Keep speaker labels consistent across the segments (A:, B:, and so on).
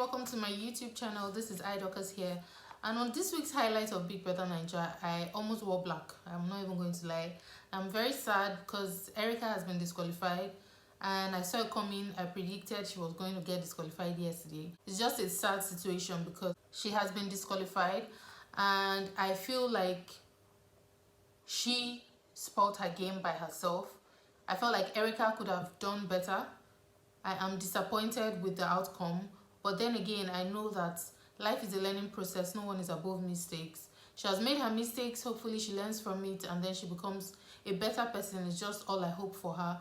A: welcome to my YouTube channel. This is iDockers here, and on this week's highlight of Big Brother Nigeria, I almost wore black. I'm not even going to lie. I'm very sad because Erica has been disqualified, and I saw it coming. I predicted she was going to get disqualified yesterday. It's just a sad situation because she has been disqualified, and I feel like she spoiled her game by herself. I felt like Erica could have done better. I am disappointed with the outcome, but then again, I know that life is a learning process. No one is above mistakes. She has made her mistakes. Hopefully she learns from it and then she becomes a better person. It's just all I hope for her.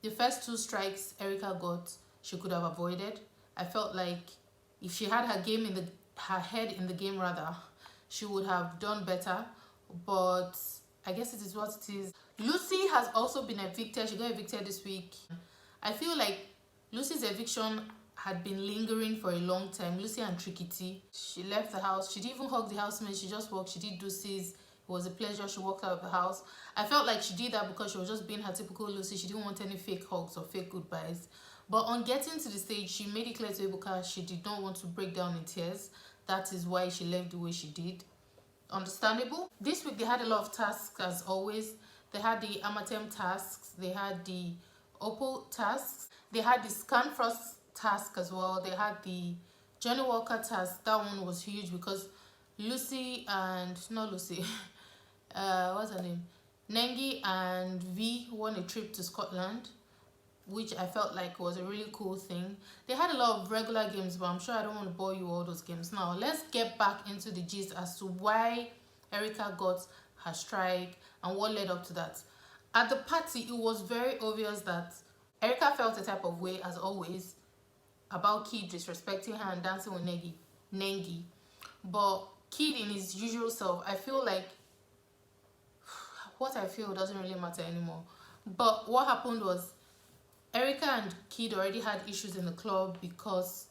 A: The first 2 strikes Erica got, she could have avoided. I felt like if she had her head in the game rather, she would have done better, but I guess it is what it is. Lucy has also been evicted. She got evicted this week. I feel like Lucy's eviction had been lingering for a long time. Lucy and Trickity. She left the house. She didn't even hug the housemates. She just walked. She did deuces. It was a pleasure. She walked out of the house. I felt like she did that because she was just being her typical Lucy. She didn't want any fake hugs or fake goodbyes. But on getting to the stage, she made it clear to Ebuka she did not want to break down in tears. That is why she left the way she did. Understandable. This week they had a lot of tasks as always. They had the Amatem tasks. They had the Opal tasks. They had the Scan Frost task as well. They had the Johnny Walker task. That one was huge because Lucy and what's her name? Nengi and Vee won a trip to Scotland, which I felt like was a really cool thing. They had a lot of regular games, but I'm sure I don't want to bore you all those games. Now let's get back into the gist as to why Erica got her strike and what led up to that. At the party, it was very obvious that Erica felt a type of way, as always, about Kid disrespecting her and dancing with Nengi. But Kid in his usual self, I feel like what I feel doesn't really matter anymore. But what happened was Erica and Kid already had issues in the club because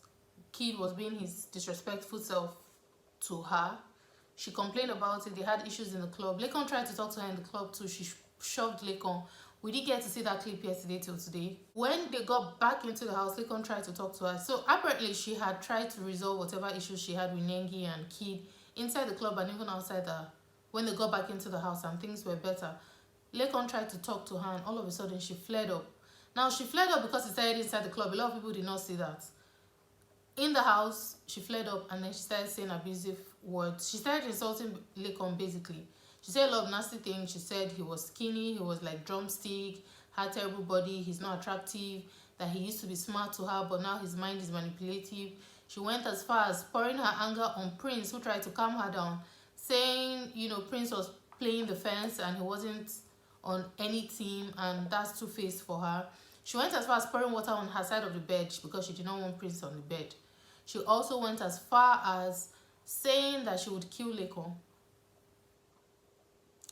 A: Kid was being his disrespectful self to her. She complained about it. They had issues in the club. Laycon tried to talk to her in the club too. She shoved Laycon. We didn't get to see that clip yesterday till today. When they got back into the house, Laycon tried to talk to her. So apparently she had tried to resolve whatever issues she had with Nengi and Kid inside the club and even outside when they got back into the house and things were better. Laycon tried to talk to her and all of a sudden she flared up. Now she flared up because it started inside the club. A lot of people did not see that. In the house, she flared up and then she started saying abusive words. She started insulting Laycon basically. She said a lot of nasty things. She said he was skinny, he was like drumstick, had terrible body, he's not attractive, that he used to be smart to her, but now his mind is manipulative. She went as far as pouring her anger on Prince, who tried to calm her down, saying, Prince was playing the fence and he wasn't on any team, and that's two-faced for her. She went as far as pouring water on her side of the bed because she did not want Prince on the bed. She also went as far as saying that she would kill Laycon.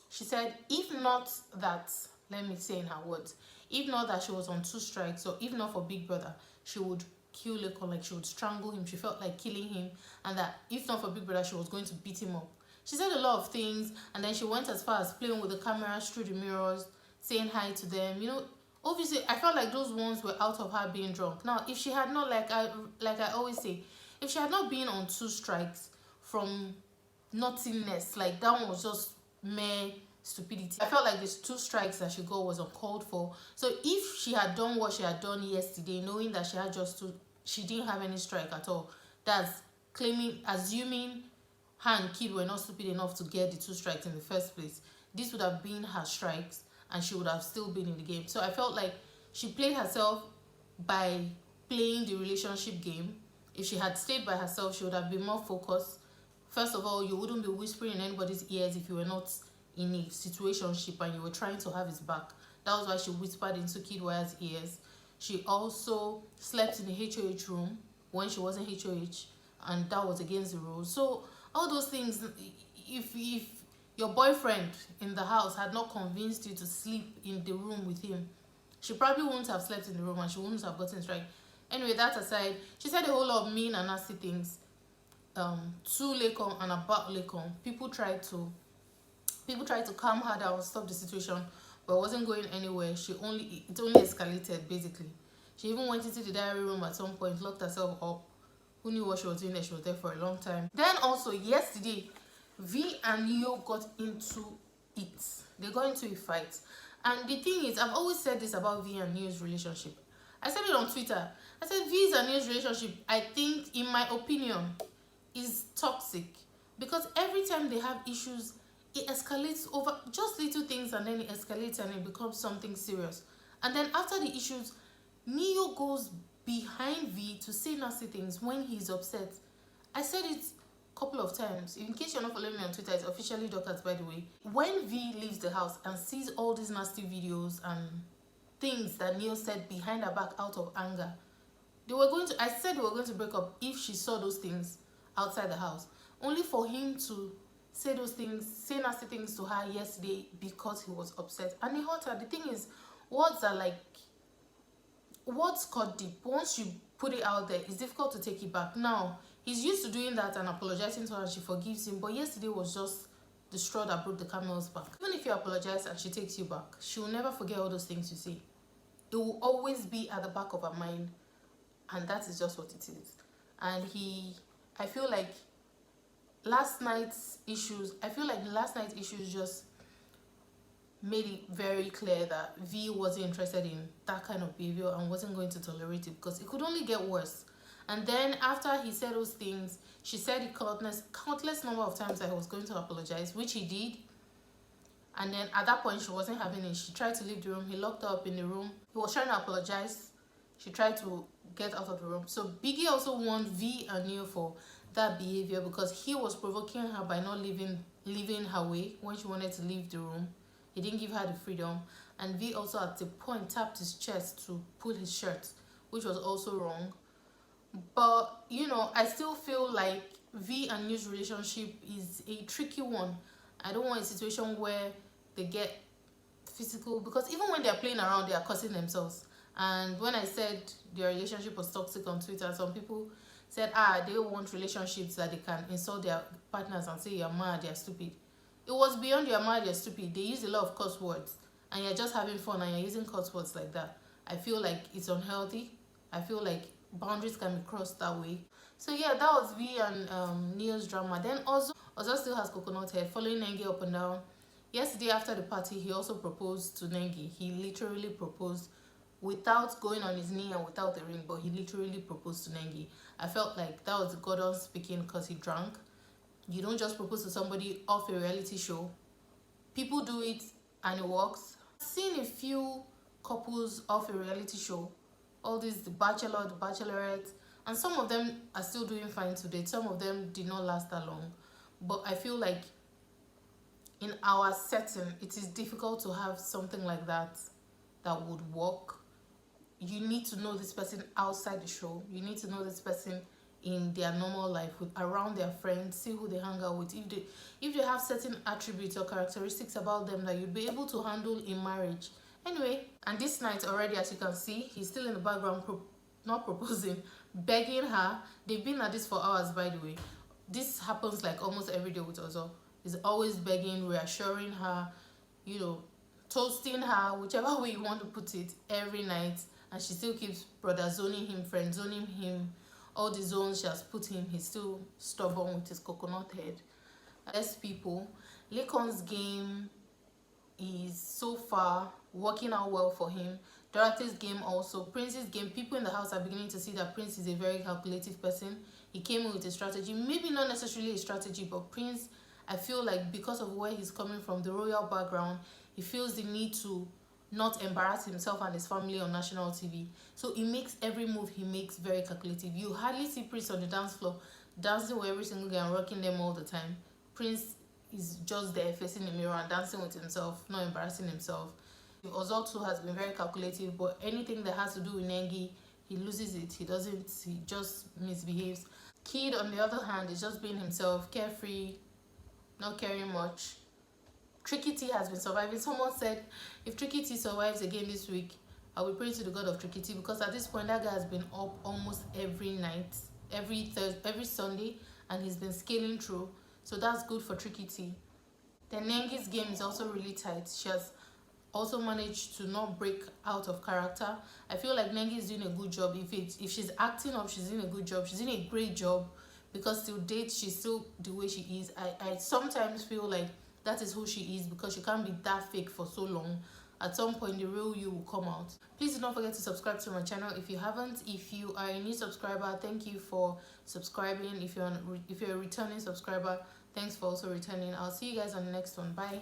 A: She said, if not that, let me say in her words, if not that she was on 2 strikes, or if not for Big Brother, she would kill Laycon, like she would strangle him. She felt like killing him, and that if not for Big Brother, she was going to beat him up. She said a lot of things, and then she went as far as playing with the cameras through the mirrors, saying hi to them. Obviously, I felt like those ones were out of her being drunk. Now, if she had not, like I always say, if she had not been on 2 strikes from nothingness, like that one was just mere stupidity. I felt like these 2 strikes that she got was uncalled for. So if she had done what she had done yesterday, knowing that she had just 2, she didn't have any strike at all, that's assuming her and Kid were not stupid enough to get the 2 strikes in the first place, this would have been her strikes and she would have still been in the game. So I felt like she played herself by playing the relationship game. If she had stayed by herself, she would have been more focused. First of all, you wouldn't be whispering in anybody's ears if you were not in a situationship and you were trying to have his back. That was why she whispered into Kid Wire's ears. She also slept in the HOH room when she wasn't HOH, and that was against the rules. So all those things, if your boyfriend in the house had not convinced you to sleep in the room with him, she probably wouldn't have slept in the room and she wouldn't have gotten strike. Anyway, that aside, she said a whole lot of mean and nasty things to Laycon and about Laycon. People tried to calm her down, stop the situation, but it wasn't going anywhere. It only escalated basically. She even went into the diary room at some point, locked herself up, Who knew what she was doing there? She was there for a long time. Then also yesterday, Vee and Neo got into it. They got into a fight. And the thing is, I've always said this about Vee and Neo's relationship. I said it on Twitter. I said Vee's and Neo's relationship, I think, in my opinion, is toxic. Because every time they have issues, it escalates over just little things, and then it escalates and it becomes something serious. And then after the issues, Neo goes behind Vee to say nasty things when he's upset. I said it a couple of times. In case you're not following me on Twitter, it's officially Dorcas, by the way. When Vee leaves the house and sees all these nasty videos and things that Neo said behind her back out of anger, I said they were going to break up if she saw those things outside the house. Only for him to say those things, say nasty things to her yesterday because he was upset. And it hurt her. The thing is, words cut deep. Once you put it out there, it's difficult to take it back. Now, he's used to doing that and apologizing to her and she forgives him. But yesterday was just the straw that broke the camel's back. Even if you apologize and she takes you back, she will never forget all those things you say. It will always be at the back of her mind. And that is just what it is. And I feel like last night's issues just made it very clear that Vee wasn't interested in that kind of behavior and wasn't going to tolerate it, because it could only get worse. And then after he said those things, she said it countless number of times that he was going to apologize, which he did. And then at that point, she wasn't having it. She tried to leave the room. He locked her up in the room. He was trying to apologize. She tried to get out of the room. So Biggie also warned Vee and Neo for that behavior, because he was provoking her by not leaving her way when she wanted to leave the room. He didn't give her the freedom. And Vee also at the point tapped his chest to pull his shirt, which was also wrong. But you know, I still feel like Vee and Neo's relationship is a tricky one. I don't want a situation where they get physical, because even when they're playing around, they are cursing themselves. And when I said their relationship was toxic on Twitter, some people said, they want relationships that they can insult their partners and say you're mad, you're stupid. It was beyond you're mad, you're stupid. They used a lot of curse words, and you're just having fun and you're using curse words like that. I feel like it's unhealthy. I feel like boundaries can be crossed that way. So yeah, that was Vee and Neo's drama. Then Ozo still has coconut hair, following Nengi up and down. Yesterday after the party, he also proposed to Nengi. He literally proposed without going on his knee and without the ring, but he literally proposed to Nengi. I felt like that was Gordon speaking because he drank. You don't just propose to somebody off a reality show. People do it and it works. I've seen a few couples off a reality show. All these, The Bachelor, The Bachelorette, and some of them are still doing fine today. Some of them did not last that long. But I feel like in our setting, it is difficult to have something like that would work. You need to know this person outside the show. You need to know this person in their normal life, around their friends, see who they hang out with. If they have certain attributes or characteristics about them that you'd be able to handle in marriage. Anyway, and this night already, as you can see, he's still in the background, not proposing, begging her. They've been at this for hours, by the way. This happens like almost every day with Ozo. He's always begging, reassuring her, you know, toasting her, whichever way you want to put it, every night. And she still keeps brother zoning him, friend zoning him. All the zones she has put him, he's still stubborn with his coconut head. Less people. Laycon's game is so far working out well for him. Dorothy's game also. Prince's game, people in the house are beginning to see that Prince is a very calculative person. He came in with a strategy, maybe not necessarily a strategy, but Prince, I feel like because of where he's coming from, the royal background, he feels the need to not embarrass himself and his family on national TV. So he makes every move he makes very calculative. You hardly see Prince on the dance floor dancing with every single guy and rocking them all the time. Prince is just there facing the mirror and dancing with himself, not embarrassing himself. Ozo too has been very calculative, but anything that has to do with Nengi, he loses it. He just misbehaves. Kid, on the other hand, is just being himself, carefree, not caring much. Tricky T has been surviving. Someone said, if Tricky T survives again this week, I will pray to the God of Tricky T, because at this point, that guy has been up almost every night, every Sunday, and he's been scaling through. So that's good for Tricky T. Then Nengi's game is also really tight. She has also managed to not break out of character. I feel like Nengi is doing a good job. If she's acting up, she's doing a good job. She's doing a great job, because till date she's still the way she is. I sometimes feel like that is who she is, because she can't be that fake for so long. At some point the real you will come out. Please do not forget to subscribe to my channel if you haven't. If you are a new subscriber, thank you for subscribing. If you're a returning subscriber, thanks for also returning. I'll see you guys on the next one. Bye.